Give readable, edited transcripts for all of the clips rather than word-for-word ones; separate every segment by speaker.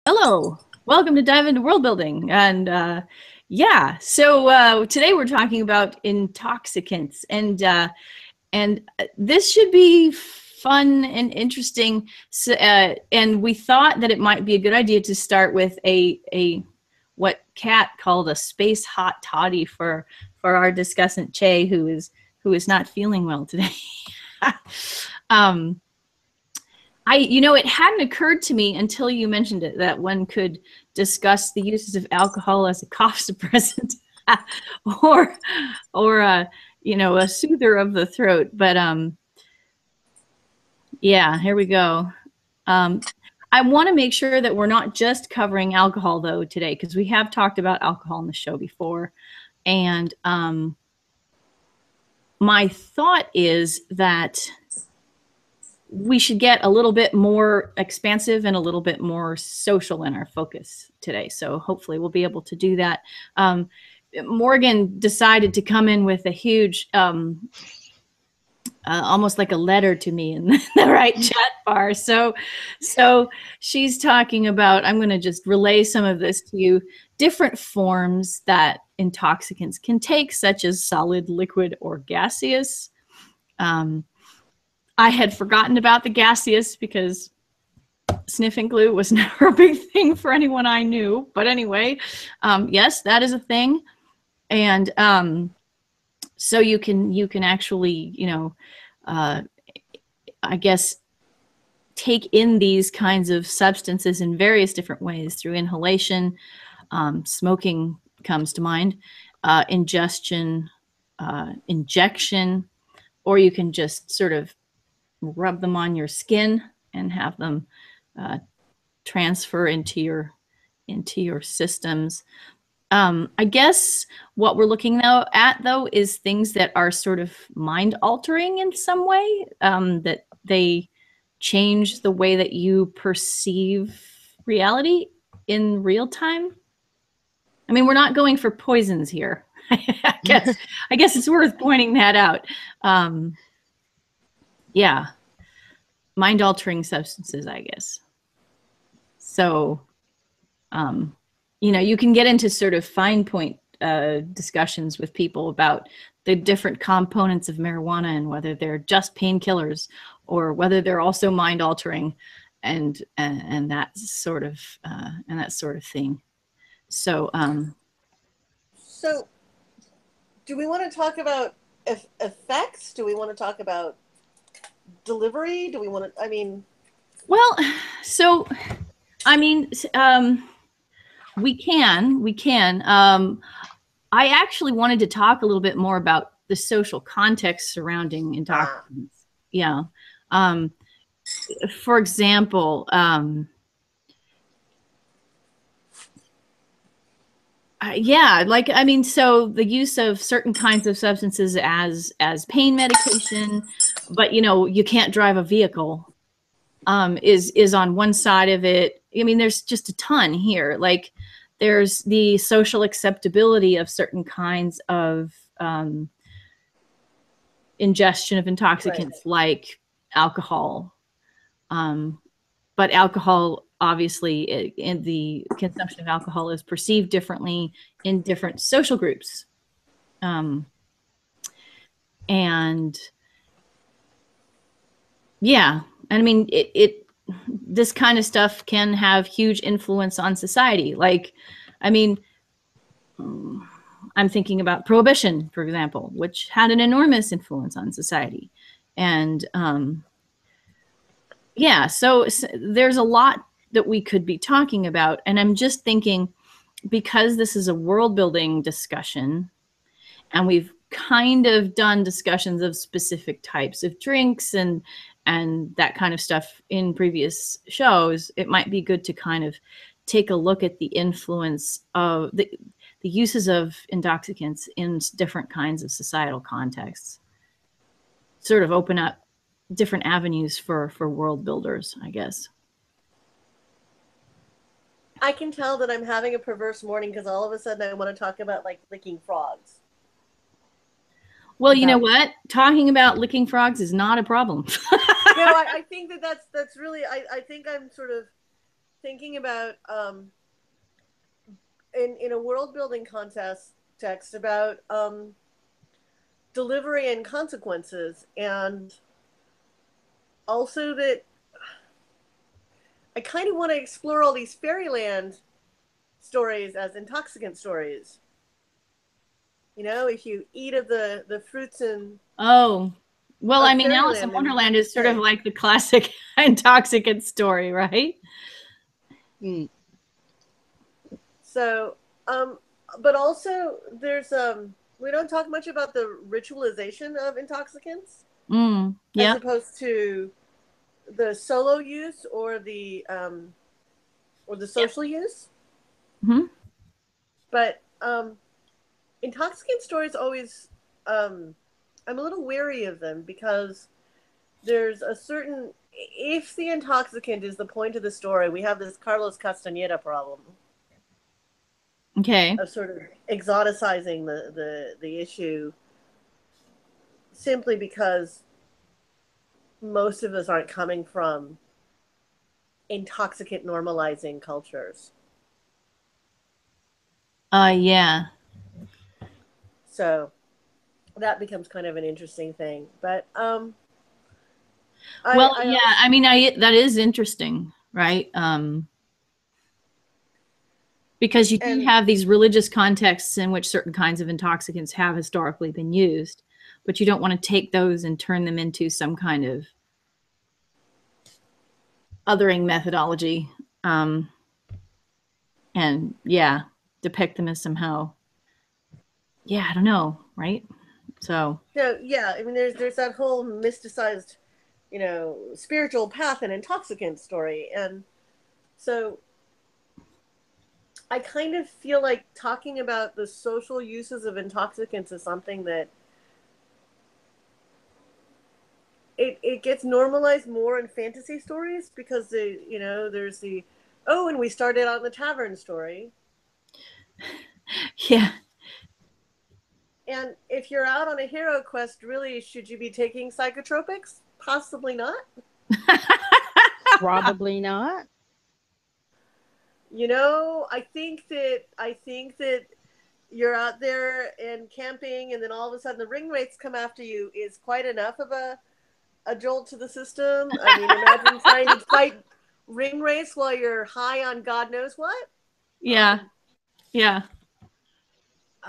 Speaker 1: Hello, welcome to Dive into World Building. And so today we're talking about intoxicants, and this should be fun and interesting. So, and we thought that it might be a good idea to start with a what Kat called a space hot toddy for our discussant Che, who is not feeling well today. It hadn't occurred to me until you mentioned it that one could discuss the uses of alcohol as a cough suppressant or a soother of the throat. But yeah, here we go. I want to make sure that we're not just covering alcohol though today, because we have talked about alcohol on the show before. And my thought is that we should get a little bit more expansive and a little bit more social in our focus today. So hopefully we'll be able to do that. Morgan decided to come in with a huge, almost like a letter to me in the right chat bar. So she's talking about, I'm going to just relay some of this to you, different forms that intoxicants can take, such as solid, liquid, or gaseous. I had forgotten about the gaseous because sniffing glue was never a big thing for anyone I knew. But anyway, yes, that is a thing. And so you can actually, I guess, take in these kinds of substances in various different ways through inhalation. Smoking comes to mind, ingestion, injection, or you can just sort of rub them on your skin and have them transfer into your systems. I guess what we're looking at though is things that are sort of mind altering in some way, that they change the way that you perceive reality in real time. I mean, we're not going for poisons here. I guess it's worth pointing that out. Yeah, mind-altering substances, I guess. So, you can get into sort of fine point discussions with people about the different components of marijuana and whether they're just painkillers or whether they're also mind-altering, and that sort of thing. So,
Speaker 2: so do we want to talk about effects? Do we want to talk about delivery? Do we want to,
Speaker 1: well, so, we can. I actually wanted to talk a little bit more about the social context surrounding intoxicants. Yeah. For example, so the use of certain kinds of substances as pain medication, but you can't drive a vehicle, is on one side of it. I mean, there's just a ton here. Like, there's the social acceptability of certain kinds of ingestion of intoxicants, right, like alcohol. But alcohol, obviously, in the consumption of alcohol is perceived differently in different social groups. And yeah, I mean, this kind of stuff can have huge influence on society. Like, I mean, I'm thinking about Prohibition, for example, which had an enormous influence on society. And yeah, so there's a lot that we could be talking about. And I'm just thinking, because this is a world building discussion, and we've kind of done discussions of specific types of drinks and that kind of stuff in previous shows, it might be good to kind of take a look at the influence of the uses of intoxicants in different kinds of societal contexts. Sort of open up different avenues for world builders, I guess.
Speaker 2: I can tell that I'm having a perverse morning because all of a sudden I want to talk about like licking frogs.
Speaker 1: Well, you know what? Talking about licking frogs is not a problem.
Speaker 2: I think that's really, I think I'm sort of thinking about in a world building contest text about delivery and consequences, and also that I kind of want to explore all these fairyland stories as intoxicant stories. You know, if you eat of the fruits and
Speaker 1: Oh, well, I
Speaker 2: of
Speaker 1: mean, Alice in
Speaker 2: fairyland, then
Speaker 1: Wonderland is sort of
Speaker 2: okay.
Speaker 1: like the classic intoxicant story, right?
Speaker 3: Mm.
Speaker 2: So, but also there's we don't talk much about the ritualization of intoxicants as
Speaker 1: Yeah.
Speaker 2: opposed to the solo use or the
Speaker 1: Yep.
Speaker 2: social use.
Speaker 1: Hmm.
Speaker 2: But intoxicant stories always I'm a little wary of them because there's a certain if the intoxicant is the point of the story, we have this Carlos Castaneda problem
Speaker 1: Okay.
Speaker 2: of sort of exoticizing the issue simply because most of us aren't coming from intoxicant normalizing cultures.
Speaker 1: Yeah.
Speaker 2: So that becomes kind of an interesting thing. But
Speaker 1: Well,
Speaker 2: I
Speaker 1: yeah,
Speaker 2: also
Speaker 1: I mean, that is interesting, right? Because you do
Speaker 2: and
Speaker 1: have these religious contexts in which certain kinds of intoxicants have historically been used, but you don't want to take those and turn them into some kind of othering methodology, and yeah, depict them as somehow, yeah, I don't know, right? So
Speaker 2: no, yeah, I mean there's that whole mysticized, you know, spiritual path and intoxicant story. And so I kind of feel like talking about the social uses of intoxicants is something that it gets normalized more in fantasy stories because the you know there's the oh and we started out in the tavern story.
Speaker 1: yeah.
Speaker 2: And if you're out on a hero quest, really should you be taking psychotropics? Possibly not.
Speaker 3: Probably not.
Speaker 2: You know, I think that you're out there and camping and then all of a sudden the ring wraiths come after you is quite enough of a jolt to the system. I mean, imagine trying to fight ring wraiths while you're high on God knows what.
Speaker 1: Yeah. Yeah.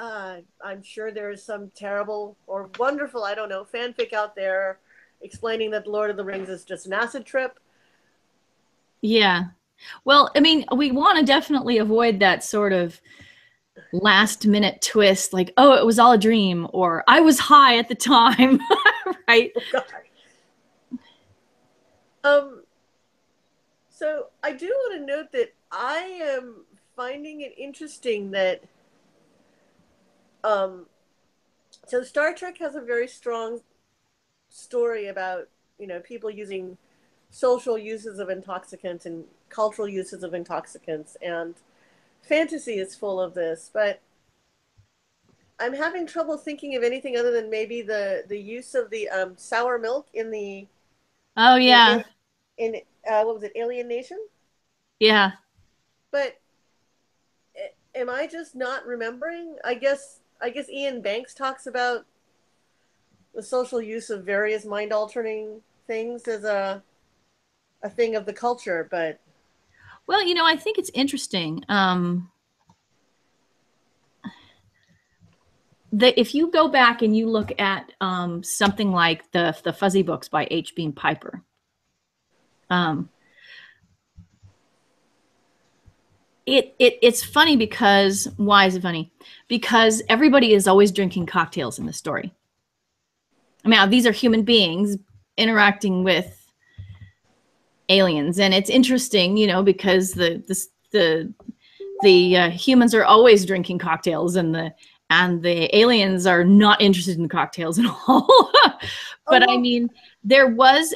Speaker 2: I'm sure there is some terrible or wonderful, I don't know, fanfic out there explaining that Lord of the Rings is just an acid trip.
Speaker 1: Yeah. Well, I mean, we want to definitely avoid that sort of last minute twist, like, oh, it was all a dream, or I was high at the time, right?
Speaker 2: Oh, God. Um, so I do want to note that I am finding it interesting that um, so Star Trek has a very strong story about people using social uses of intoxicants and cultural uses of intoxicants, and fantasy is full of this. But I'm having trouble thinking of anything other than maybe the use of the sour milk in the
Speaker 1: Oh, yeah.
Speaker 2: in what was it, Alien Nation?
Speaker 1: Yeah.
Speaker 2: But am I just not remembering? I guess Ian Banks talks about the social use of various mind altering things as a thing of the culture, but
Speaker 1: Well, I think it's interesting. That if you go back and you look at something like the Fuzzy Books by H. Beam Piper, um, it's funny because why is it funny? Because everybody is always drinking cocktails in the story. I mean, these are human beings interacting with aliens, and it's interesting, because the humans are always drinking cocktails, and the aliens are not interested in cocktails at all.
Speaker 2: oh
Speaker 1: But I
Speaker 2: well,
Speaker 1: mean, there was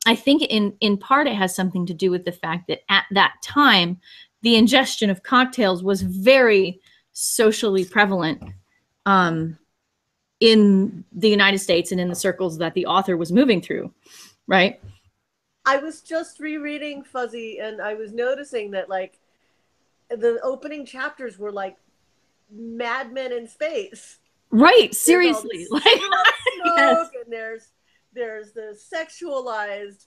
Speaker 1: I think in part it has something to do with the fact that at that time, the ingestion of cocktails was very socially prevalent in the United States and in the circles that the author was moving through, right?
Speaker 2: I was just rereading Fuzzy, and I was noticing that like the opening chapters were like Mad Men in space.
Speaker 1: Right,
Speaker 2: There's all
Speaker 1: seriously.
Speaker 2: this
Speaker 1: Like,
Speaker 2: cigarette smoke,
Speaker 1: yes.
Speaker 2: and there's the sexualized,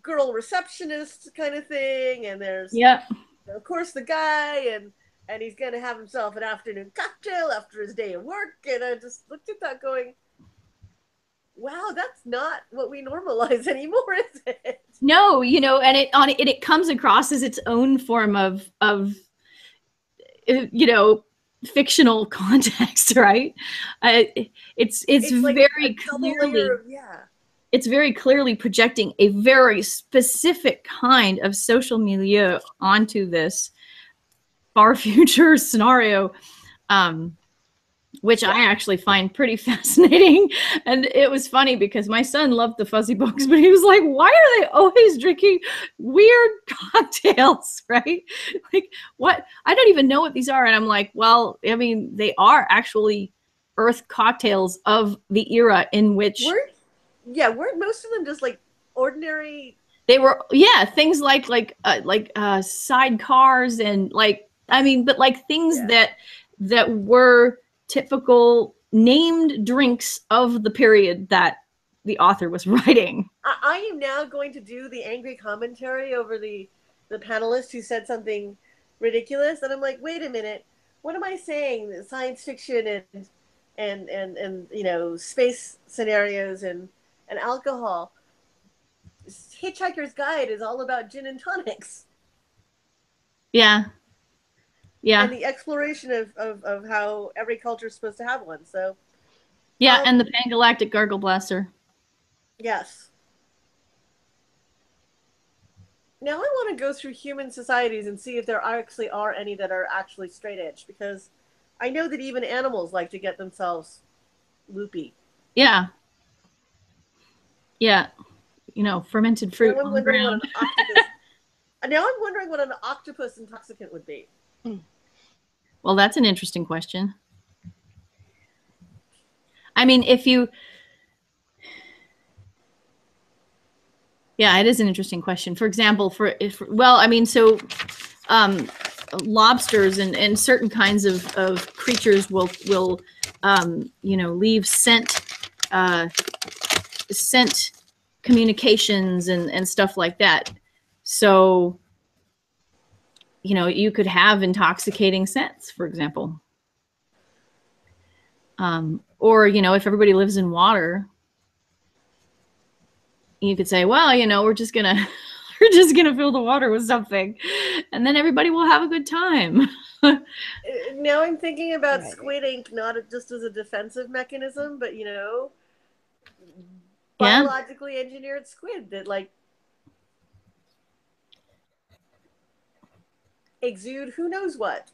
Speaker 2: girl receptionist kind of thing, and there's
Speaker 1: Yep.
Speaker 2: of course the guy, and he's gonna have himself an afternoon cocktail after his day of work, and I just looked at that going, wow, that's not what we normalize anymore, is it?
Speaker 1: No, and it comes across as its own form of fictional context, right? It's
Speaker 2: Like
Speaker 1: very
Speaker 2: a double layer
Speaker 1: clearly
Speaker 2: of, yeah.
Speaker 1: It's very clearly projecting a very specific kind of social milieu onto this far future scenario, which I actually find pretty fascinating. And it was funny because my son loved the Fuzzy books, but he was like, why are they always drinking weird cocktails, right? Like, what? I don't even know what these are. And I'm like, well, I mean, they are actually Earth cocktails of the era in which...
Speaker 2: weren't most of them just like ordinary?
Speaker 1: They were, yeah, things like sidecars and like, I mean, but like things that were typical named drinks of the period that the author was writing.
Speaker 2: I am now going to do the angry commentary over the panelist who said something ridiculous, and I'm like, wait a minute, what am I saying? Science fiction and space scenarios and alcohol. Hitchhiker's Guide is all about gin and tonics.
Speaker 1: Yeah. Yeah.
Speaker 2: And the exploration of how every culture is supposed to have one. So
Speaker 1: yeah, and the Pangalactic Gargle Blaster.
Speaker 2: Yes. Now I want to go through human societies and see if there actually are any that are actually straight edge, because I know that even animals like to get themselves loopy.
Speaker 1: Yeah. Yeah. Fermented fruit on the ground.
Speaker 2: Now I'm wondering what an octopus intoxicant would be.
Speaker 1: Well, that's an interesting question. I mean, yeah, it is an interesting question. For example, lobsters and certain kinds of creatures will leave scent communications and stuff like that. So, you could have intoxicating scents, for example. Or, if everybody lives in water, you could say, well, we're just gonna fill the water with something, and then everybody will have a good time.
Speaker 2: Now I'm thinking about squid ink, not just as a defensive mechanism, but biologically engineered squid that like exude who knows what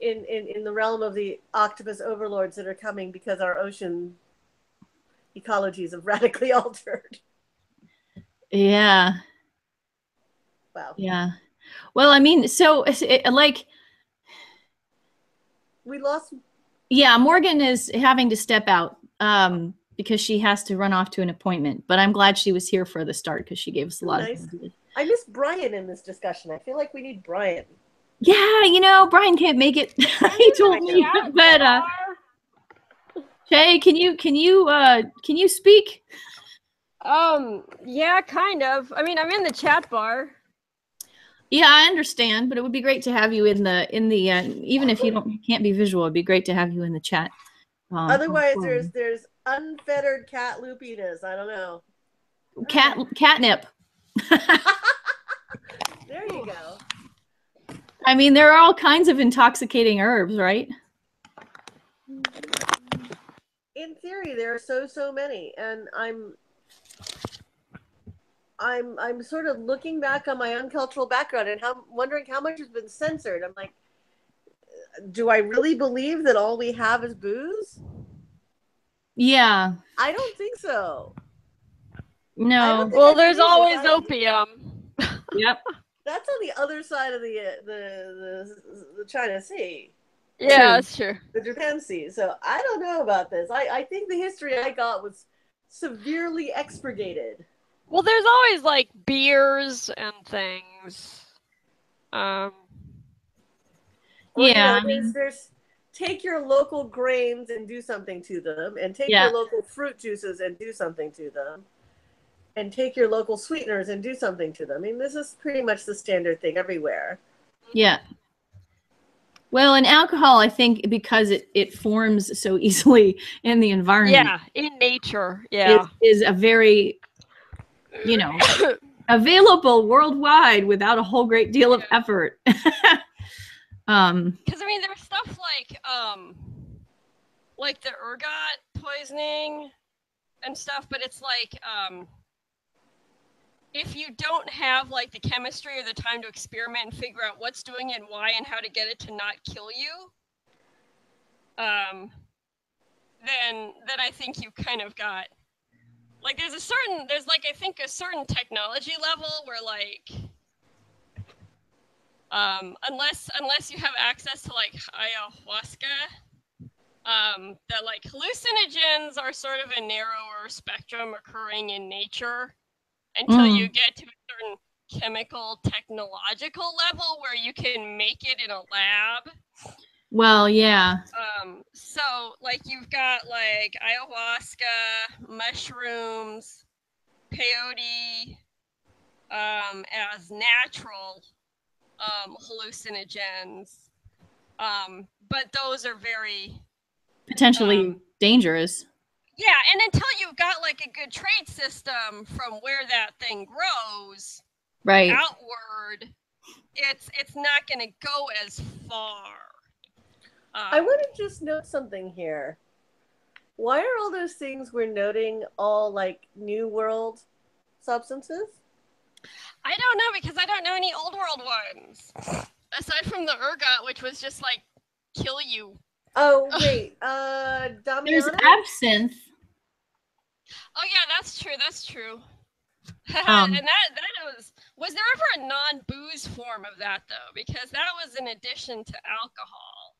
Speaker 2: in the realm of the octopus overlords that are coming because our ocean ecologies have radically altered.
Speaker 1: Yeah.
Speaker 2: Wow.
Speaker 1: Yeah. Well, I mean, so
Speaker 2: we lost.
Speaker 1: Yeah, Morgan is having to step out because she has to run off to an appointment. But I'm glad she was here for the start because she gave us a lot of ideas.
Speaker 2: I miss Brian in this discussion. I feel like we need Brian.
Speaker 1: Yeah, Brian can't make it. He told me, but Shay, can you speak?
Speaker 4: Yeah, kind of. I mean, I'm in the chat bar.
Speaker 1: Yeah, I understand, but it would be great to have you in the even if you can't be visual, it'd be great to have you in the chat.
Speaker 2: Otherwise, there's unfettered cat loopiness. I don't know.
Speaker 1: Catnip.
Speaker 2: There you go.
Speaker 1: I mean, there are all kinds of intoxicating herbs, right?
Speaker 2: In theory, there are so many, and I'm sort of looking back on my own cultural background and wondering how much has been censored. I'm like, do I really believe that all we have is booze?
Speaker 1: Yeah.
Speaker 2: I don't think so.
Speaker 1: No.
Speaker 4: Well, there's always opium.
Speaker 1: Yep.
Speaker 2: That's on the other side of the China Sea.
Speaker 4: Yeah, that's true.
Speaker 2: The Japan Sea. So I don't know about this. I think the history I got was severely expurgated.
Speaker 4: Well, there's always like beers and things.
Speaker 2: Or,
Speaker 1: Yeah,
Speaker 2: there's take your local grains and do something to them, and take
Speaker 1: yeah,
Speaker 2: your local fruit juices and do something to them, and take your local sweeteners and do something to them. I mean, this is pretty much the standard thing everywhere.
Speaker 1: yeah. Well, in alcohol, I think because it forms so easily in the environment,
Speaker 4: Yeah, in nature. Yeah.
Speaker 1: is a very, available worldwide without a whole great deal of effort.
Speaker 4: Because I mean, there's stuff like the ergot poisoning and stuff, but it's like if you don't have like the chemistry or the time to experiment and figure out what's doing it and why and how to get it to not kill you, then I think you kind of got like there's like I think a certain technology level where like unless you have access to like ayahuasca, that like hallucinogens are sort of a narrower spectrum occurring in nature until you get to a certain chemical technological level where you can make it in a lab.
Speaker 1: Well, yeah.
Speaker 4: So like you've got like ayahuasca, mushrooms, peyote, as natural hallucinogens. But those are very
Speaker 1: Potentially dangerous.
Speaker 4: yeah, and until you've got like a good trade system from where that thing grows
Speaker 1: Right.
Speaker 4: outward, it's not going to go as far.
Speaker 2: I want to just note something here. Why are all those things we're noting all like New World substances?
Speaker 4: I don't know, because I don't know any Old World ones. Aside from the ergot, which was just like kill you.
Speaker 2: Oh, wait. Damiano?
Speaker 1: There's absinthe.
Speaker 4: Oh yeah, that's true. And that was there ever a non-booze form of that though? Because that was in addition to alcohol.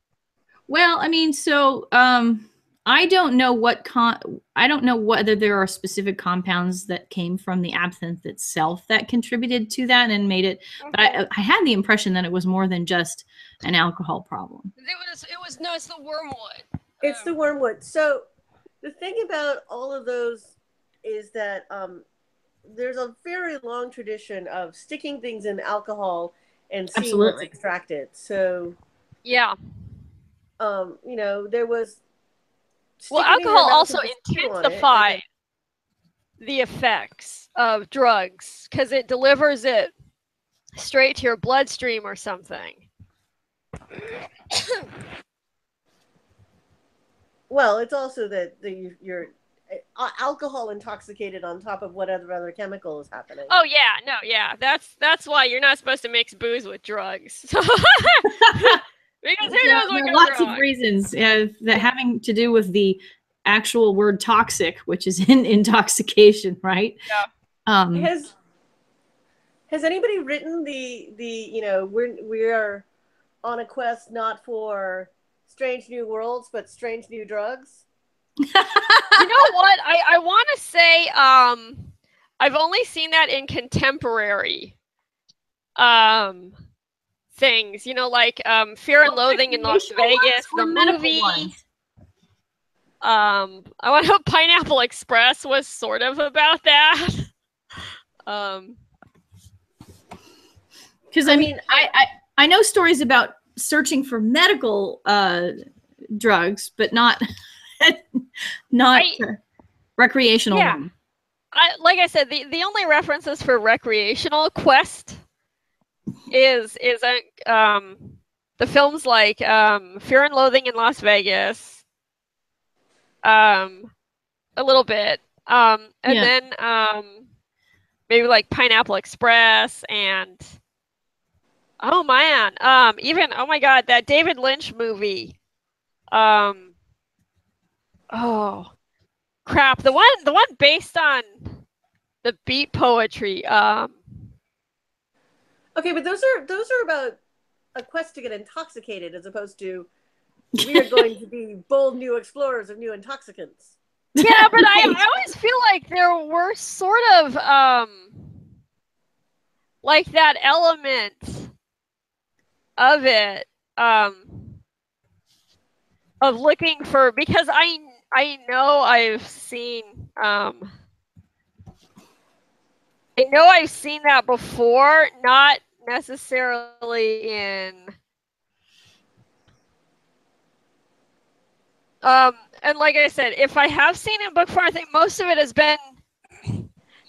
Speaker 1: Well, I mean, so I don't know whether there are specific compounds that came from the absinthe itself that contributed to that and made it. But I had the impression that it was more than just an alcohol problem.
Speaker 4: It's the wormwood.
Speaker 2: It's the wormwood. So the thing about all of those is that there's a very long tradition of sticking things in alcohol and seeing what's extracted. So
Speaker 4: yeah.
Speaker 2: There was.
Speaker 4: Well, alcohol also intensified the effects of drugs because it delivers it straight to your bloodstream or something.
Speaker 2: Well, it's also that you're alcohol intoxicated on top of whatever other chemical is happening.
Speaker 4: Oh yeah, no, yeah, that's why you're not supposed to mix booze with drugs. Because who knows what goes
Speaker 1: lots
Speaker 4: wrong.
Speaker 1: of reasons that having to do with the actual word toxic, which is in intoxication, right?
Speaker 4: Yeah.
Speaker 2: Has anybody written the we are on a quest not for strange new worlds but strange new drugs?
Speaker 4: You know what? I want to say I've only seen that in contemporary things, like Fear and Loathing in Las Vegas, the movie. I want to know Pineapple Express was sort of about that.
Speaker 1: Because I mean, I know stories about searching for medical drugs, but not recreational.
Speaker 4: Yeah. Like I said, the only references for recreational quest is the films like Fear and Loathing in Las Vegas, a little bit, and then maybe like Pineapple Express and oh man, even oh my god, that David Lynch movie, oh crap, the one based on the beat poetry.
Speaker 2: Okay, but those are about a quest to get intoxicated as opposed to we are going to be bold new explorers of new intoxicants.
Speaker 4: Yeah, but I always feel like there were sort of like that element of it of looking for, because I know I've seen that before, not necessarily in and like I said, if I have seen it in book form, I think most of it has been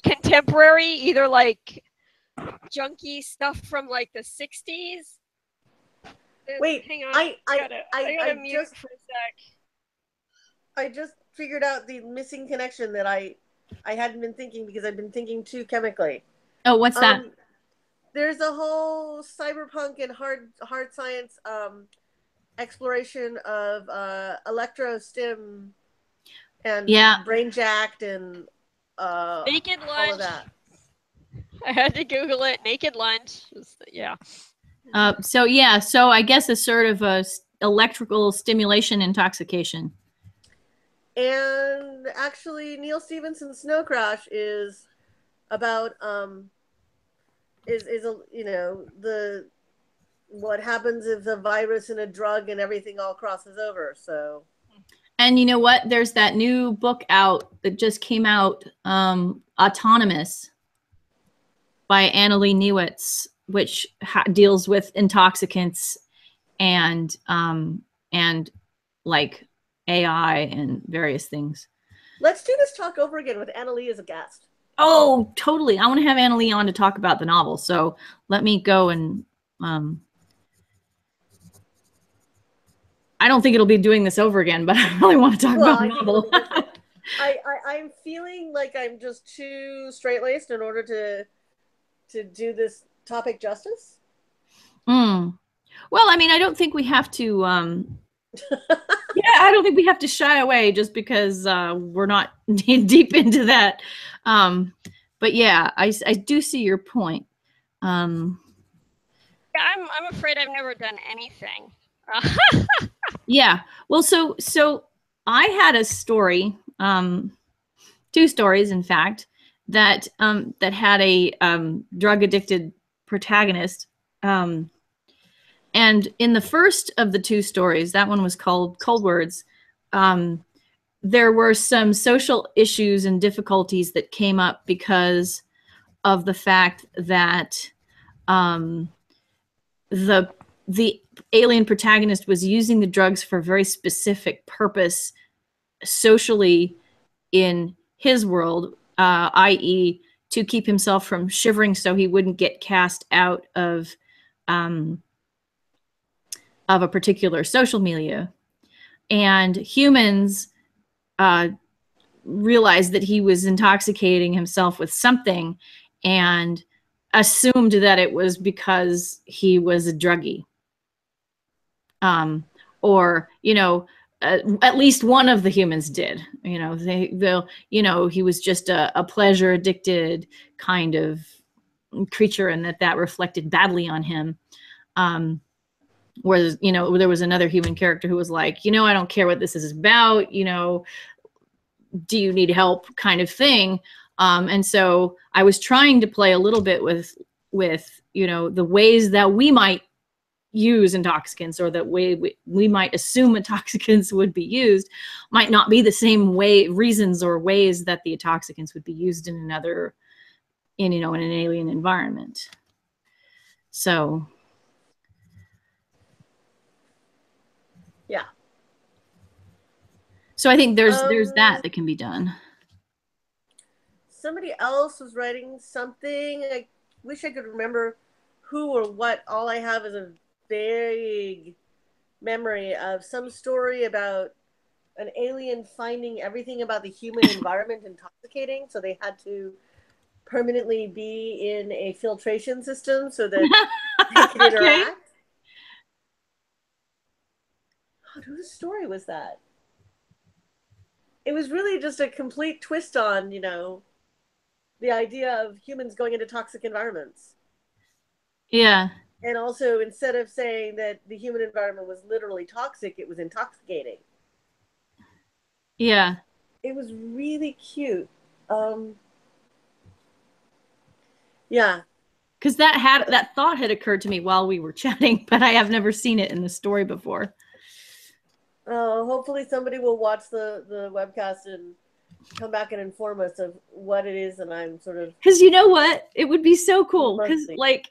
Speaker 4: contemporary, either like junky stuff from like the 60s.
Speaker 2: Wait,
Speaker 4: hang on.
Speaker 2: I
Speaker 4: gotta mute
Speaker 2: just
Speaker 4: for a sec.
Speaker 2: I just figured out the missing connection that I hadn't been thinking, because I've been thinking too chemically.
Speaker 1: Oh, what's that?
Speaker 2: There's a whole cyberpunk and hard science exploration of electro-stim and brain jacked and
Speaker 4: Naked Lunch.
Speaker 2: all of that.
Speaker 4: I had to Google it. Naked Lunch. Yeah.
Speaker 1: So I guess it's sort of a electrical stimulation intoxication.
Speaker 2: And actually, Neil Stephenson's Snow Crash is about what happens if the virus and a drug and everything all crosses over. So,
Speaker 1: and you know what? There's that new book out that just came out, Autonomous, by Annalee Newitz, which deals with intoxicants and like AI and various things.
Speaker 2: Let's do this talk over again with Annalee as a guest.
Speaker 1: Oh, totally. I want to have Annalee on to talk about the novel. So let me go and I don't think it'll be doing this over again, but I really want to talk about the novel.
Speaker 2: I'm feeling like I'm just too straight-laced in order to do this topic justice.
Speaker 1: Well, I mean, I don't think we have to I don't think we have to shy away just because we're not deep into that. But yeah, I do see your point.
Speaker 4: Yeah, I'm afraid I've never done anything.
Speaker 1: Yeah. Well, so I had a story, 2 stories, in fact, that had a drug addicted protagonist. And in the first of the 2 stories, that one was called Cold Words, there were some social issues and difficulties that came up because of the fact that the alien protagonist was using the drugs for a very specific purpose socially in his world, i.e. to keep himself from shivering so he wouldn't get cast out of a particular social milieu. And humans realized that he was intoxicating himself with something and assumed that it was because he was a druggie. Or, at least one of the humans did. He was just a pleasure addicted kind of creature, and that reflected badly on him. Whereas, there was another human character who was like, I don't care what this is about, do you need help, kind of thing. And so I was trying to play a little bit with the ways that we might use intoxicants, or that way we might assume intoxicants would be used, might not be the same reasons or ways that the intoxicants would be used in an alien environment. So
Speaker 2: yeah.
Speaker 1: So I think there's that can be done.
Speaker 2: Somebody else was writing something. I wish I could remember who or what. All I have is a vague memory of some story about an alien finding everything about the human environment intoxicating, so they had to permanently be in a filtration system so that they could interact. Okay. Oh, whose story was that? It was really just a complete twist on, the idea of humans going into toxic environments.
Speaker 1: Yeah.
Speaker 2: And also, instead of saying that the human environment was literally toxic, it was intoxicating.
Speaker 1: Yeah.
Speaker 2: it was really cute. Yeah.
Speaker 1: Because that thought had occurred to me while we were chatting, but I have never seen it in the story before.
Speaker 2: Hopefully somebody will watch the webcast and come back and inform us of what it is, and I'm sort of.
Speaker 1: Because you know what? It would be so cool. Because like,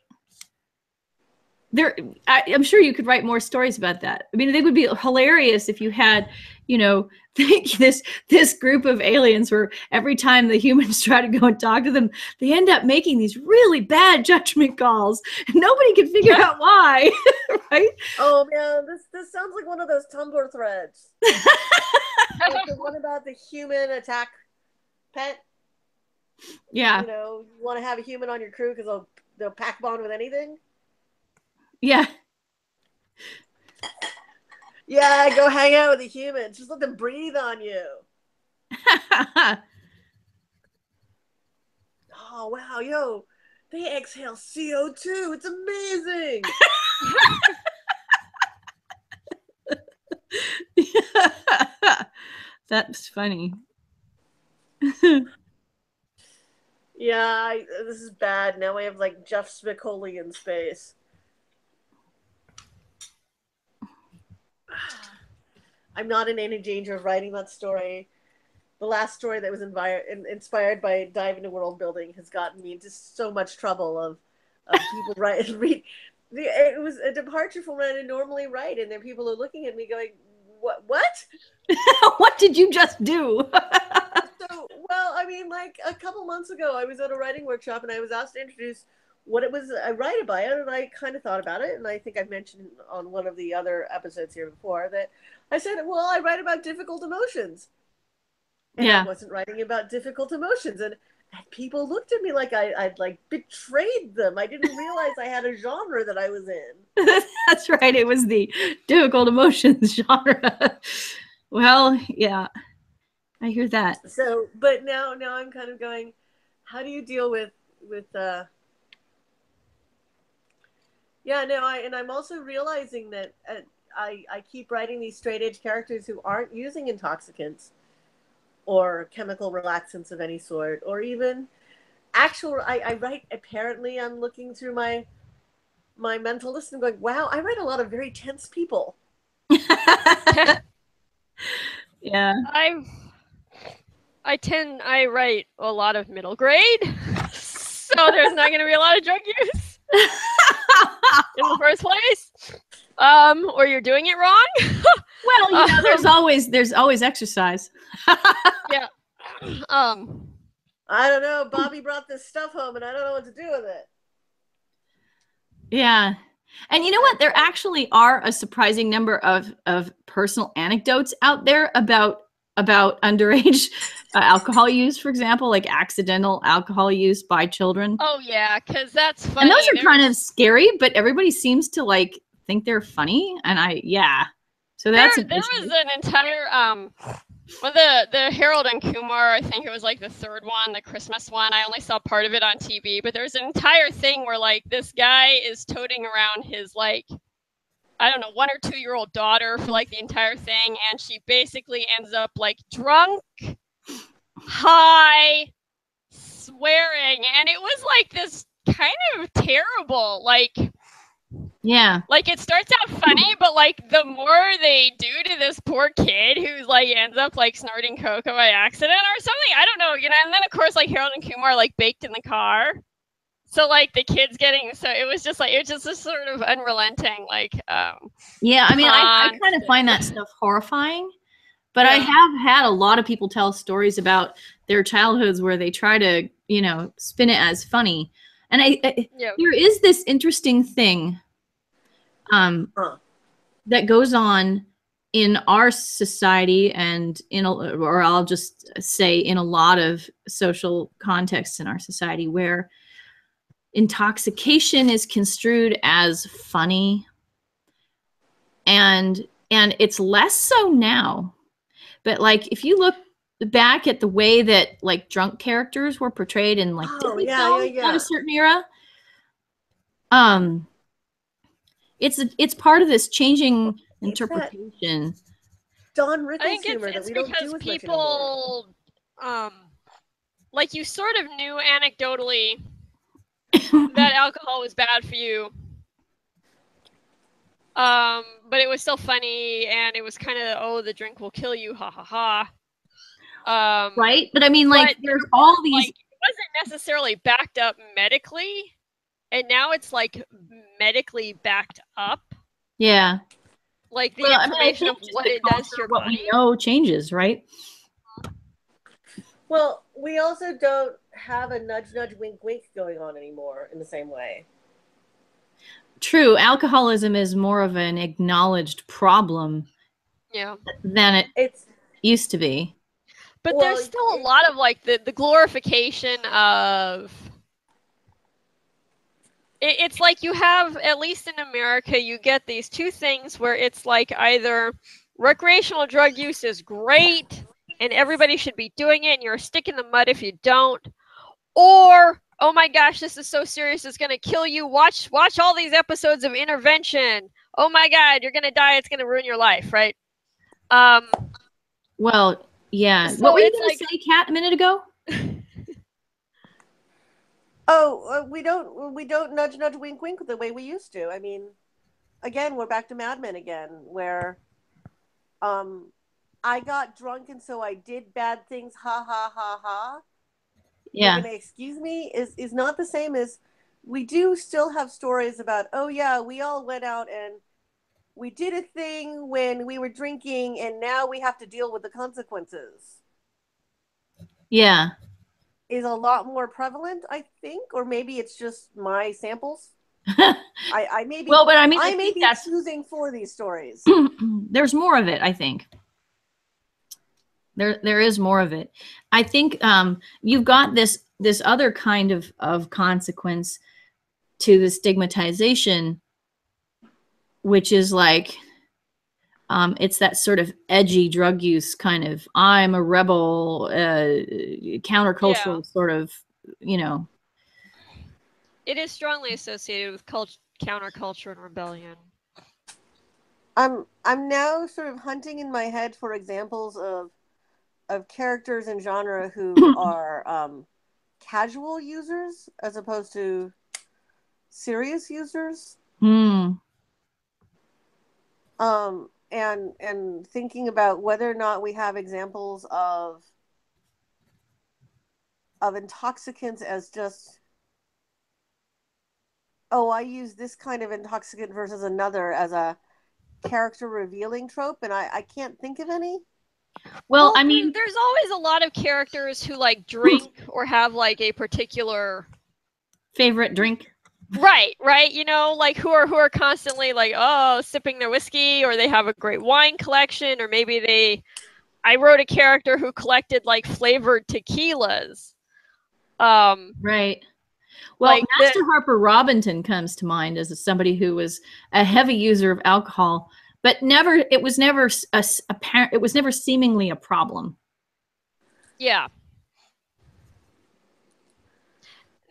Speaker 1: I'm sure you could write more stories about that. I mean, they would be hilarious if you had, you know, this group of aliens where every time the humans try to go and talk to them, they end up making these really bad judgment calls, and nobody can figure out why, right?
Speaker 2: Oh man, this sounds like one of those Tumblr threads. Like the one about the human attack pet.
Speaker 1: Yeah.
Speaker 2: You know, you want to have a human on your crew because they'll pack bond with anything.
Speaker 1: Yeah.
Speaker 2: Yeah, go hang out with the humans. Just let them breathe on you. Oh, wow, yo. They exhale CO2. It's amazing.
Speaker 1: That's funny.
Speaker 2: Yeah, this is bad. Now I have like Jeff Spicoli in space. I'm not in any danger of writing that story. The last story that was inspired by Dive into Worldbuilding has gotten me into so much trouble of people read. It was a departure from what I normally write, and then people are looking at me going, "What?
Speaker 1: What did you just do?"
Speaker 2: So, well, I mean, like a couple months ago, I was at a writing workshop, and I was asked to introduce what it was I write about it, and I kind of thought about it, and I think I've mentioned on one of the other episodes here before that I said, well, I write about difficult emotions. And I wasn't writing about difficult emotions. And people looked at me like I'd like betrayed them. I didn't realize I had a genre that I was in.
Speaker 1: That's right. It was the difficult emotions genre. Well, yeah, I hear that.
Speaker 2: So, but now I'm kind of going, how do you deal with I'm also realizing that I keep writing these straight edge characters who aren't using intoxicants or chemical relaxants of any sort, or even actual. I write. Apparently, I'm looking through my mental list and going, "Wow, I write a lot of very tense people."
Speaker 1: Yeah,
Speaker 4: I write a lot of middle grade, so there's not going to be a lot of drug use in the first place. Or you're doing it wrong.
Speaker 1: Well, you know, there's always exercise.
Speaker 4: Yeah.
Speaker 2: I don't know. Bobby brought this stuff home, and I don't know what to do with it.
Speaker 1: Yeah. And you know what? There actually are a surprising number of personal anecdotes out there about underage alcohol use, for example, like accidental alcohol use by children.
Speaker 4: Oh yeah, because that's funny.
Speaker 1: And those are kind of scary, but everybody seems to like think they're funny. And so that's
Speaker 4: there was an entire well, the Harold and Kumar, I think it was like the third one, the Christmas one. I only saw part of it on TV, but there's an entire thing where like this guy is toting around his like, I don't know, 1 or 2 year old daughter for like the entire thing, and she basically ends up like drunk, high, swearing, and it was like this kind of terrible, like.
Speaker 1: Yeah.
Speaker 4: Like, it starts out funny, but, like, the more they do to this poor kid who's, like, ends up, like, snorting coke by accident or something, I don't know, you know, and then, of course, like, Harold and Kumar, like, baked in the car. So, like, the kid's so it was just this sort of unrelenting, like,
Speaker 1: yeah, I mean, I kind of find that stuff horrifying, but I have had a lot of people tell stories about their childhoods where they try to, you know, spin it as funny. And there is this interesting thing that goes on in our society and or I'll just say in a lot of social contexts in our society where intoxication is construed as funny, and it's less so now. But like if you look back at the way that like drunk characters were portrayed in like Disney films at a certain era, it's part of this changing interpretation
Speaker 2: Don
Speaker 4: I
Speaker 2: Rickles
Speaker 4: think
Speaker 2: humor that
Speaker 4: it's
Speaker 2: we don't
Speaker 4: because
Speaker 2: do as much anymore.
Speaker 4: people, like you sort of knew anecdotally that alcohol was bad for you. But it was still funny, and it was kind of, oh, the drink will kill you, ha ha ha.
Speaker 1: Right? But I mean, like,
Speaker 4: but
Speaker 1: there's all these.
Speaker 4: like, it wasn't necessarily backed up medically, and now it's like medically backed up.
Speaker 1: Yeah.
Speaker 4: Like the
Speaker 1: Well, I mean, I
Speaker 4: information
Speaker 1: think
Speaker 4: of
Speaker 1: just
Speaker 4: what
Speaker 1: the
Speaker 4: it does
Speaker 1: culture
Speaker 4: to your
Speaker 1: of what
Speaker 4: body.
Speaker 1: we know changes, right?
Speaker 2: Well, we also don't have a nudge, nudge, wink, wink going on anymore in the same way.
Speaker 1: True. Alcoholism is more of an acknowledged problem
Speaker 4: Yeah.
Speaker 1: than it
Speaker 2: It's
Speaker 1: used to be.
Speaker 4: But
Speaker 2: Well,
Speaker 4: there's still a lot of like the glorification of it's like you have, at least in America, you get these two things where it's like either recreational drug use is great and everybody should be doing it and you're a stick in the mud if you don't, or oh my gosh, this is so serious, it's going to kill you, watch all these episodes of Intervention, oh my god, you're going to die, it's going to ruin your life, right?
Speaker 1: Well, yeah.
Speaker 4: So
Speaker 1: What were you
Speaker 4: it's
Speaker 1: going
Speaker 4: like,
Speaker 1: to say, Kat, a minute ago?
Speaker 2: we don't nudge, nudge, wink, wink the way we used to. I mean, again, we're back to Mad Men again, where I got drunk and so I did bad things, ha ha ha ha.
Speaker 1: Yeah.
Speaker 2: You're gonna excuse me is not the same as we do still have stories about, oh yeah, we all went out and we did a thing when we were drinking and now we have to deal with the consequences.
Speaker 1: Yeah.
Speaker 2: Is a lot more prevalent, I think, or maybe it's just my samples. I may be,
Speaker 1: well, but I mean,
Speaker 2: I may be choosing for these stories.
Speaker 1: There's more of it, I think. There is more of it. I think you've got this other kind of consequence to the stigmatization, which is like it's that sort of edgy drug use kind of, I'm a rebel, countercultural sort of, you know.
Speaker 4: it is strongly associated with counterculture and rebellion.
Speaker 2: I'm now sort of hunting in my head for examples of characters in genre who are casual users as opposed to serious users. And thinking about whether or not we have examples of intoxicants as just, oh, I use this kind of intoxicant versus another as a character revealing trope, and I can't think of any.
Speaker 1: Well, I mean,
Speaker 4: there's always a lot of characters who like drink or have like a particular
Speaker 1: favorite drink.
Speaker 4: Right, you know, like who are constantly like, oh, sipping their whiskey, or they have a great wine collection, or maybe I wrote a character who collected like flavored tequilas.
Speaker 1: Right. Well,
Speaker 4: like
Speaker 1: Master Harper Robinson comes to mind as somebody who was a heavy user of alcohol, but it was never apparent. It was never seemingly a problem.
Speaker 4: Yeah.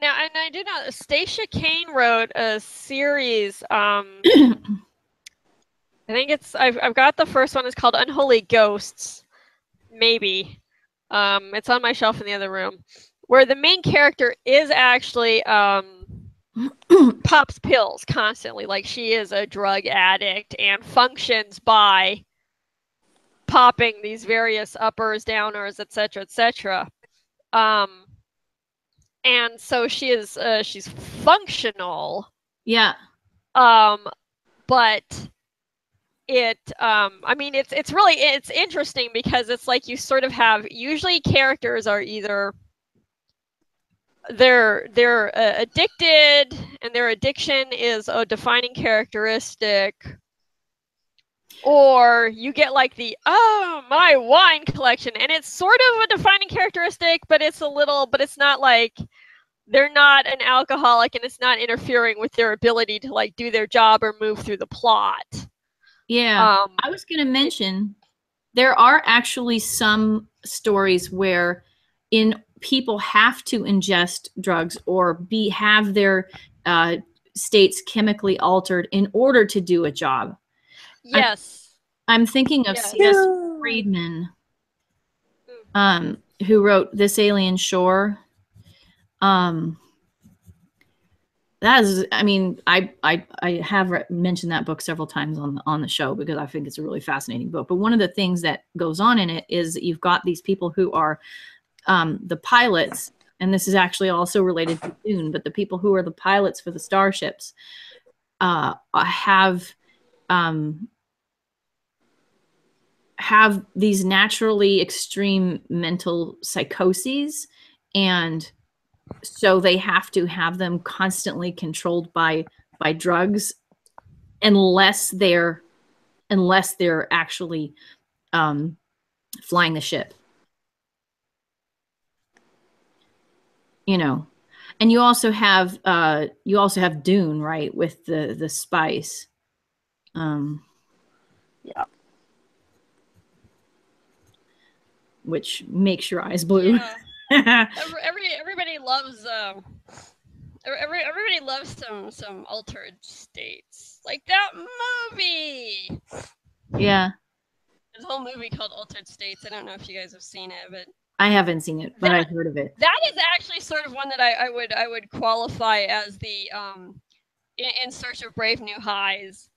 Speaker 4: Now, and I did know Stacia Kane wrote a series. I think I've got the first one. It's called Unholy Ghosts. Maybe. It's on my shelf in the other room, where the main character is actually pops pills constantly. Like she is a drug addict and functions by popping these various uppers, downers, etc., etc. And so she's functional.
Speaker 1: Yeah.
Speaker 4: But it I mean it's interesting because it's like you sort of have, usually characters are either they're addicted and their addiction is a defining characteristic, or you get like the, oh, my wine collection, and it's sort of a defining characteristic, but it's not like they're not an alcoholic and it's not interfering with their ability to like do their job or move through the plot.
Speaker 1: Yeah. I was going to mention there are actually some stories where people have to ingest drugs or have their states chemically altered in order to do a job.
Speaker 4: Yes.
Speaker 1: I'm thinking of
Speaker 4: Yes.
Speaker 1: C.S. Friedman, who wrote This Alien Shore. That is, I mean, I have mentioned that book several times on the show because I think it's a really fascinating book. But one of the things that goes on in it is that you've got these people who are the pilots, and this is actually also related to Dune, but the people who are the pilots for the starships have these naturally extreme mental psychoses, and so they have to have them constantly controlled by drugs unless they're actually flying the ship. You know, and you also have Dune, right, with the spice.
Speaker 2: Yeah.
Speaker 1: Which makes your eyes blue.
Speaker 4: Yeah. Everybody loves everybody loves some altered states, like that movie.
Speaker 1: Yeah.
Speaker 4: There's a whole movie called Altered States. I don't know if you guys have seen it, but
Speaker 1: I haven't seen it, but I've heard of it.
Speaker 4: That is actually sort of one that I would qualify as the In Search of Brave New Highs.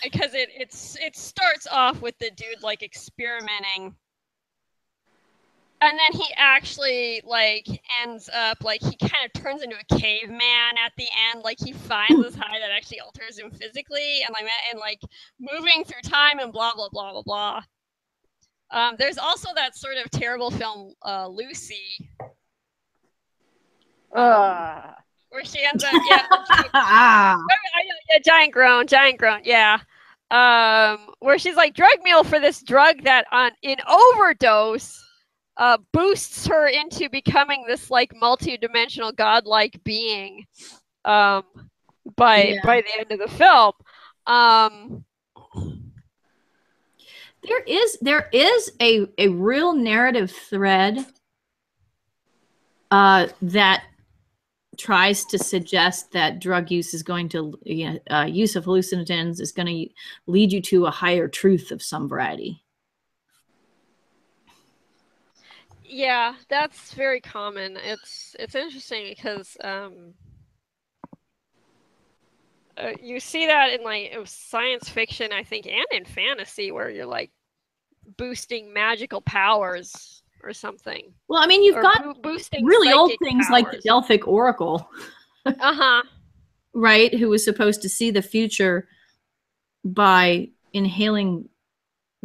Speaker 4: Because it starts off with the dude like experimenting, and then he actually like ends up like he kind of turns into a caveman at the end. Like he finds this high that actually alters him physically, and like moving through time and blah blah blah blah blah. There's also that sort of terrible film Lucy, where she ends up giant groan, yeah. Where she's like drug mule for this drug that in overdose boosts her into becoming this like multi-dimensional godlike being by the end of the film.
Speaker 1: There is a real narrative thread that tries to suggest that drug use is going to, use of hallucinogens is going to lead you to a higher truth of some variety.
Speaker 4: Yeah, that's very common. It's interesting because you see that in like science fiction, I think, and in fantasy, where you're like boosting magical powers or something.
Speaker 1: Well, I mean, you've got
Speaker 4: boosting
Speaker 1: really old things
Speaker 4: powers.
Speaker 1: like the Delphic Oracle. Right? Who was supposed to see the future by inhaling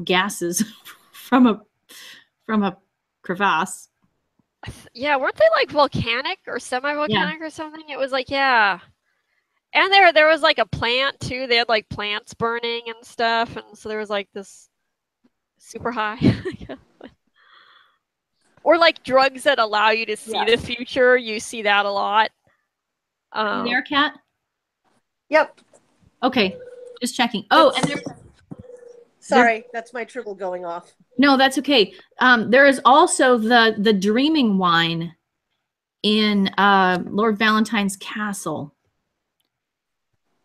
Speaker 1: gases from a crevasse.
Speaker 4: Yeah, weren't they like volcanic or semi-volcanic or something? It was like, yeah. And there was like a plant too. They had like plants burning and stuff, and so there was like this super high. Or like drugs that allow you to see the future. You see that a lot.
Speaker 1: Are you there, Kat?
Speaker 2: Yep.
Speaker 1: Okay, just checking. Oh, and
Speaker 2: sorry, that's my triple going off.
Speaker 1: No, that's okay. There is also the dreaming wine in Lord Valentine's castle.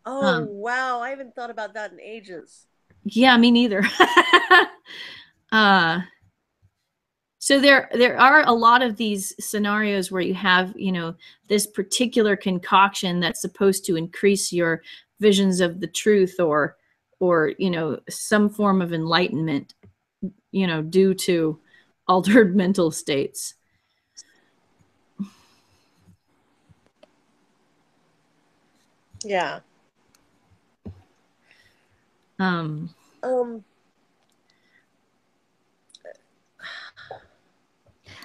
Speaker 2: Oh, wow. I haven't thought about that in ages.
Speaker 1: Yeah, me neither. So there are a lot of these scenarios where you have, this particular concoction that's supposed to increase your visions of the truth or some form of enlightenment, due to altered mental states.
Speaker 2: Yeah.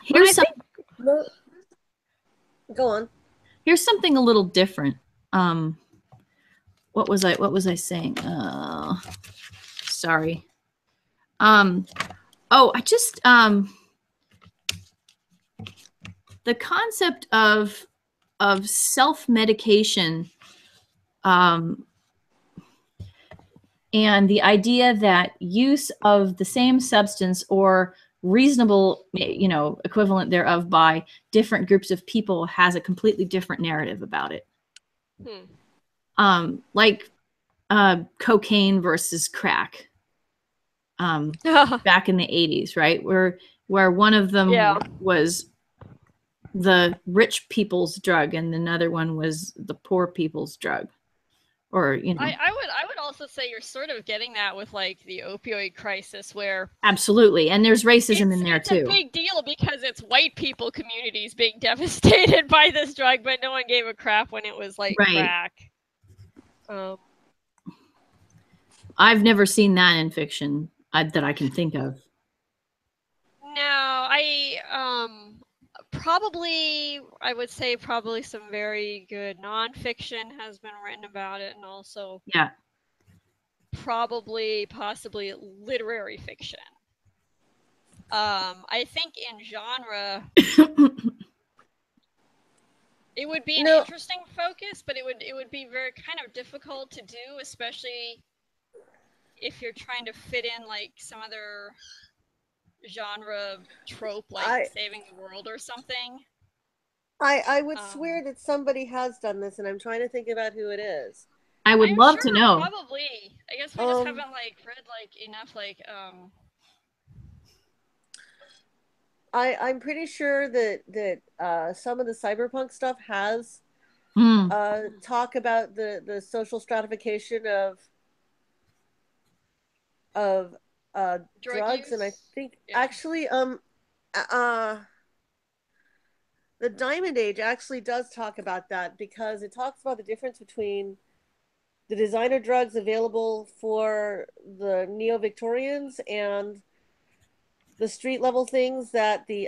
Speaker 1: Here's
Speaker 2: Go on.
Speaker 1: Here's something a little different. What was I saying? Sorry. I just the concept of self-medication, and the idea that use of the same substance or reasonable, equivalent thereof by different groups of people has a completely different narrative about it. Like cocaine versus crack. back in the 80s, right? Where one of them
Speaker 4: Yeah.
Speaker 1: was the rich people's drug and another one was the poor people's drug. Or, you know.
Speaker 4: I would also say you're sort of getting that with like the opioid crisis, where
Speaker 1: Absolutely. And there's racism in there
Speaker 4: it's
Speaker 1: too.
Speaker 4: a big deal because it's white people communities being devastated by this drug, but no one gave a crap when it was like
Speaker 1: Right.
Speaker 4: crack.
Speaker 1: I've never seen that in fiction that I can think of.
Speaker 4: No, I would say probably some very good nonfiction has been written about it, and also
Speaker 1: Yeah.
Speaker 4: possibly literary fiction. I think in genre, it would be an interesting focus, but it would be very kind of difficult to do, especially if you're trying to fit in like some other genre trope, like saving the world or something.
Speaker 2: I would swear that somebody has done this, and I'm trying to think about who it is.
Speaker 1: I would love to know.
Speaker 4: Probably. I guess we just haven't like read like enough like
Speaker 2: I'm pretty sure that some of the cyberpunk stuff has talk about the social stratification of drugs, and I think actually the Diamond Age actually does talk about that, because it talks about the difference between the designer drugs available for the neo-Victorians and the street level things that the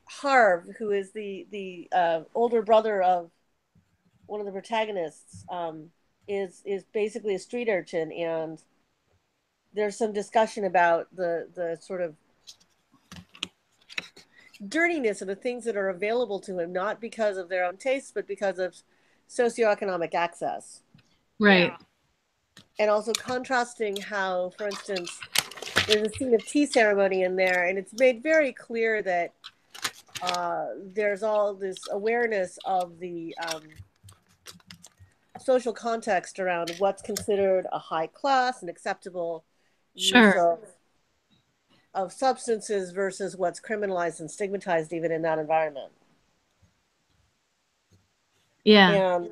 Speaker 2: Harv, who is the older brother of one of the protagonists, is basically a street urchin, and there's some discussion about the sort of dirtiness of the things that are available to him, not because of their own tastes, but because of socioeconomic access.
Speaker 1: Right.
Speaker 4: Yeah.
Speaker 2: And also contrasting how, for instance, there's a scene of tea ceremony in there, and it's made very clear that there's all this awareness of the social context around what's considered a high class and acceptable use of substances versus what's criminalized and stigmatized even in that environment.
Speaker 1: Yeah.
Speaker 2: And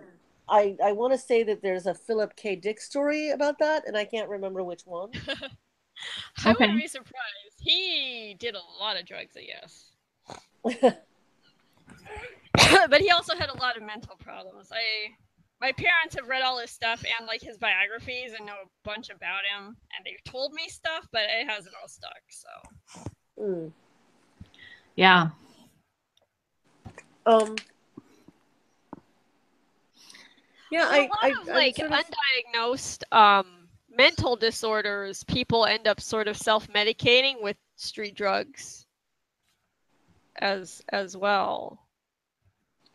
Speaker 2: I want to say that there's a Philip K. Dick story about that, and I can't remember which one.
Speaker 4: I wouldn't be surprised. He did a lot of drugs, I guess. But he also had a lot of mental problems. My parents have read all his stuff and like his biographies and know a bunch about him, and they've told me stuff, but it hasn't all stuck. So.
Speaker 1: Yeah.
Speaker 2: Yeah,
Speaker 4: a lot of like undiagnosed mental disorders, people end up sort of self-medicating with street drugs as well.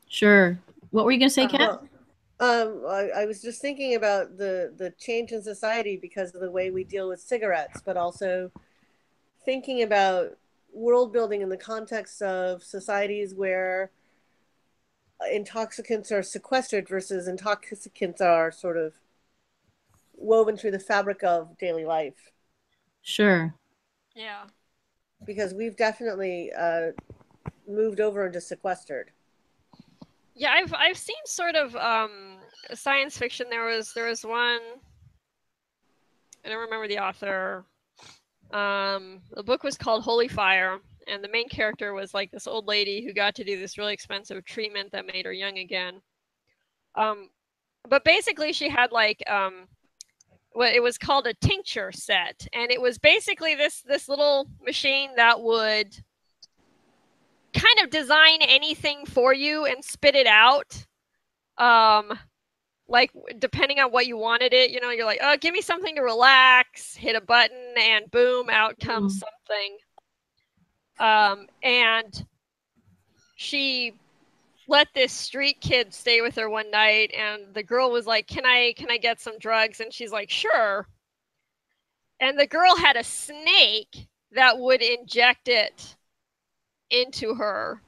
Speaker 1: Sure. What were you gonna say, Kat?
Speaker 2: I was just thinking about the change in society because of the way we deal with cigarettes, but also thinking about world building in the context of societies where intoxicants are sequestered versus intoxicants are sort of woven through the fabric of daily life.
Speaker 1: Sure.
Speaker 4: Yeah.
Speaker 2: Because we've definitely moved over into sequestered.
Speaker 4: Yeah, I've seen sort of science fiction. There was one. I don't remember the author. The book was called Holy Fire, and the main character was like this old lady who got to do this really expensive treatment that made her young again. But basically, she had like what it was called a tincture set, and it was basically this little machine that would kind of design anything for you and spit it out. Like depending on what you wanted it, you know, you're like, oh, give me something to relax, hit a button, and boom, out comes something. And she let this street kid stay with her one night, and the girl was like, can I get some drugs? And she's like, sure. And the girl had a snake that would inject it into her,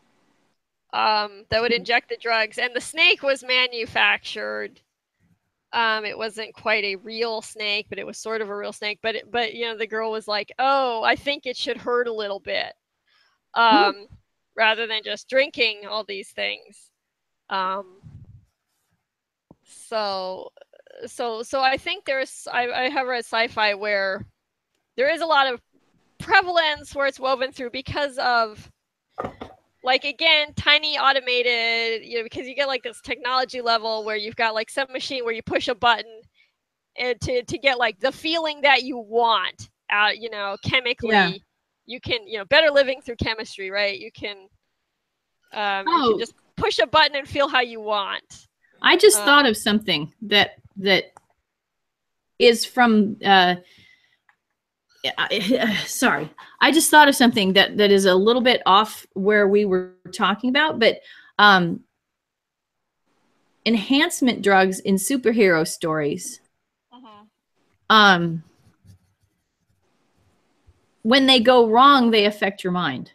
Speaker 4: that would inject the drugs, and the snake was manufactured It wasn't quite a real snake, but it was sort of a real snake. But the girl was like, "Oh, I think it should hurt a little bit, rather than just drinking all these things." So I think I have read sci-fi where there is a lot of prevalence where it's woven through because of, like, again, tiny automated, because you get like this technology level where you've got like some machine where you push a button and to get like the feeling that you want out, chemically. You can, better living through chemistry, right? You can just push a button and feel how you want.
Speaker 1: I just thought of something that is from sorry. I just thought of something that is a little bit off where we were talking about, but enhancement drugs in superhero stories. When they go wrong, they affect your mind.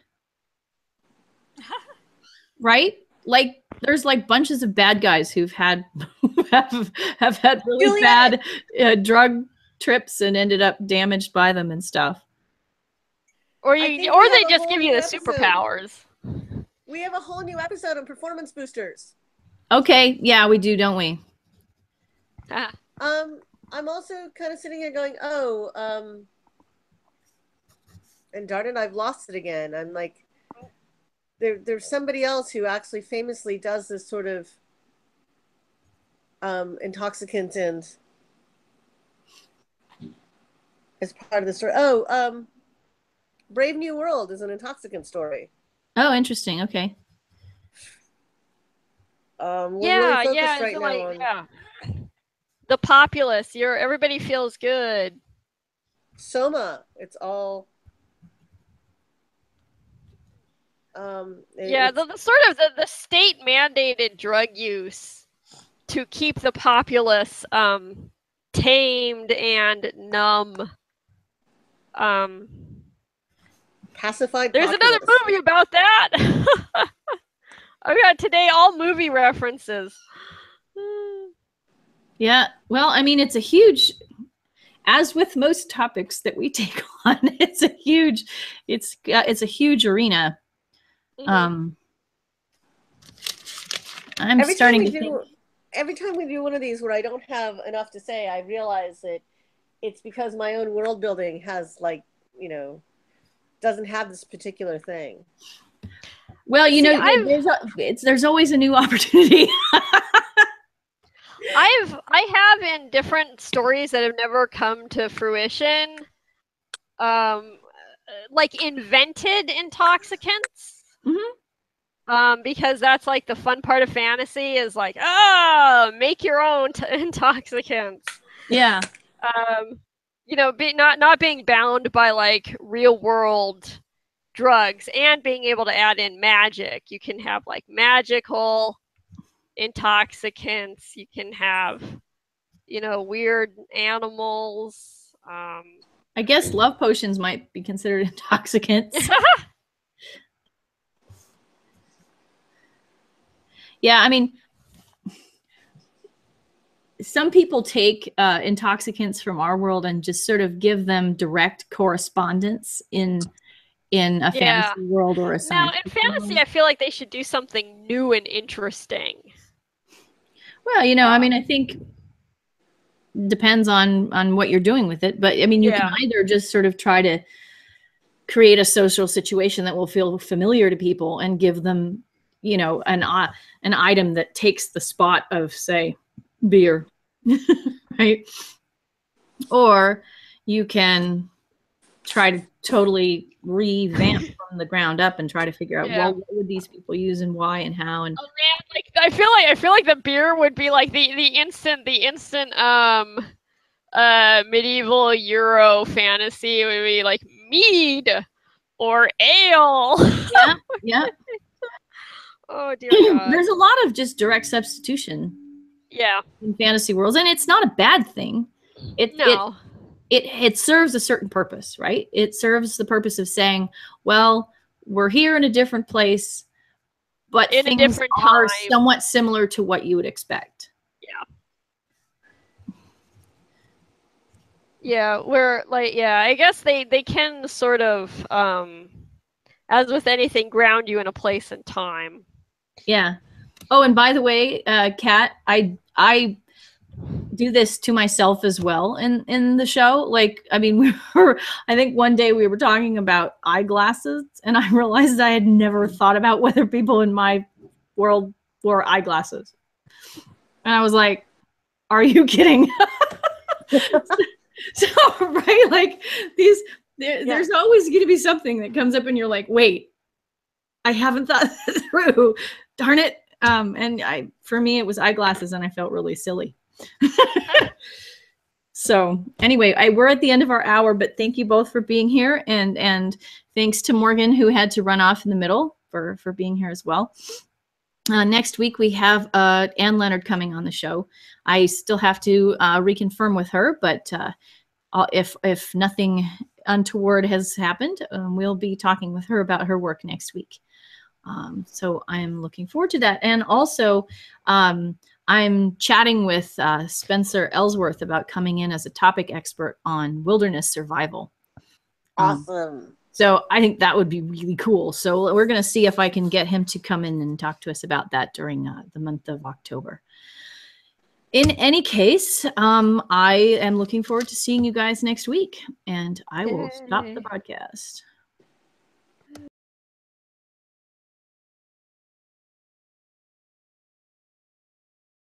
Speaker 1: Right? Like there's like bunches of bad guys who've had have had really bad drug trips and ended up damaged by them and stuff.
Speaker 4: Or they just give you the superpowers.
Speaker 2: We have a whole new episode on performance boosters.
Speaker 1: Okay, yeah, we do, don't we?
Speaker 2: I'm also kind of sitting here going, and darn it, I've lost it again. I'm like, there's somebody else who actually famously does this sort of intoxicant and as part of the story. Brave New World is an intoxicant story.
Speaker 1: Oh, interesting. Okay.
Speaker 2: We're really focused right now on
Speaker 4: the populace. Everybody feels good.
Speaker 2: Soma. It's all.
Speaker 4: The sort of the state mandated drug use to keep the populace tamed and numb.
Speaker 2: Pacified.
Speaker 4: There's another movie about that. I've got today all movie references.
Speaker 1: Yeah, well, I mean, it's a huge, as with most topics that we take on, it's a huge arena. I'm starting to think.
Speaker 2: Every time we do one of these where I don't have enough to say, I realize that it's because my own world building has doesn't have this particular thing.
Speaker 1: Well, there's always a new opportunity.
Speaker 4: I have in different stories that have never come to fruition, like invented intoxicants. Because that's like the fun part of fantasy is like, make your own intoxicants.
Speaker 1: Yeah.
Speaker 4: Not being bound by like real world drugs and being able to add in magic. You can have like magical intoxicants. You can have, weird animals.
Speaker 1: I guess love potions might be considered intoxicants. Yeah, I mean, some people take intoxicants from our world and just sort of give them direct correspondence in a fantasy world or a science.
Speaker 4: Now, in fantasy, I feel like they should do something new and interesting.
Speaker 1: Well, I mean, I think depends on what you're doing with it, but I mean, you can either just sort of try to create a social situation that will feel familiar to people and give them, an item that takes the spot of, say, beer, right? Or you can try to totally revamp from the ground up and try to figure out, well, what would these people use and why and how? And
Speaker 4: I feel like the beer would be like the instant medieval Euro fantasy would be like mead or ale.
Speaker 1: Yeah.
Speaker 4: Oh dear God.
Speaker 1: There's a lot of just direct substitution.
Speaker 4: Yeah.
Speaker 1: In fantasy worlds, and it's not a bad thing. It serves a certain purpose, right? It serves the purpose of saying, well, we're here in a different place, but
Speaker 4: in
Speaker 1: things
Speaker 4: a different
Speaker 1: are
Speaker 4: time.
Speaker 1: somewhat similar to what you would expect.
Speaker 4: Yeah. Yeah, we're like, yeah, I guess they can sort of, as with anything, ground you in a place and time.
Speaker 1: Yeah. Oh, and by the way, Kat, I do this to myself as well in the show. Like, I mean, I think one day we were talking about eyeglasses, and I realized I had never thought about whether people in my world wore eyeglasses. And I was like, are you kidding? So, right, like there's always going to be something that comes up and you're like, wait, I haven't thought that through. Darn it. And for me, it was eyeglasses, and I felt really silly. So anyway, we're at the end of our hour, but thank you both for being here, and thanks to Morgan, who had to run off in the middle, for being here as well. Next week we have Ann Leonard coming on the show. I still have to reconfirm with her, but if nothing untoward has happened, we'll be talking with her about her work next week. So I'm looking forward to that. And also, I'm chatting with Spencer Ellsworth about coming in as a topic expert on wilderness survival.
Speaker 2: Awesome.
Speaker 1: So I think that would be really cool. So we're going to see if I can get him to come in and talk to us about that during the month of October. In any case, I am looking forward to seeing you guys next week, and I will stop the broadcast.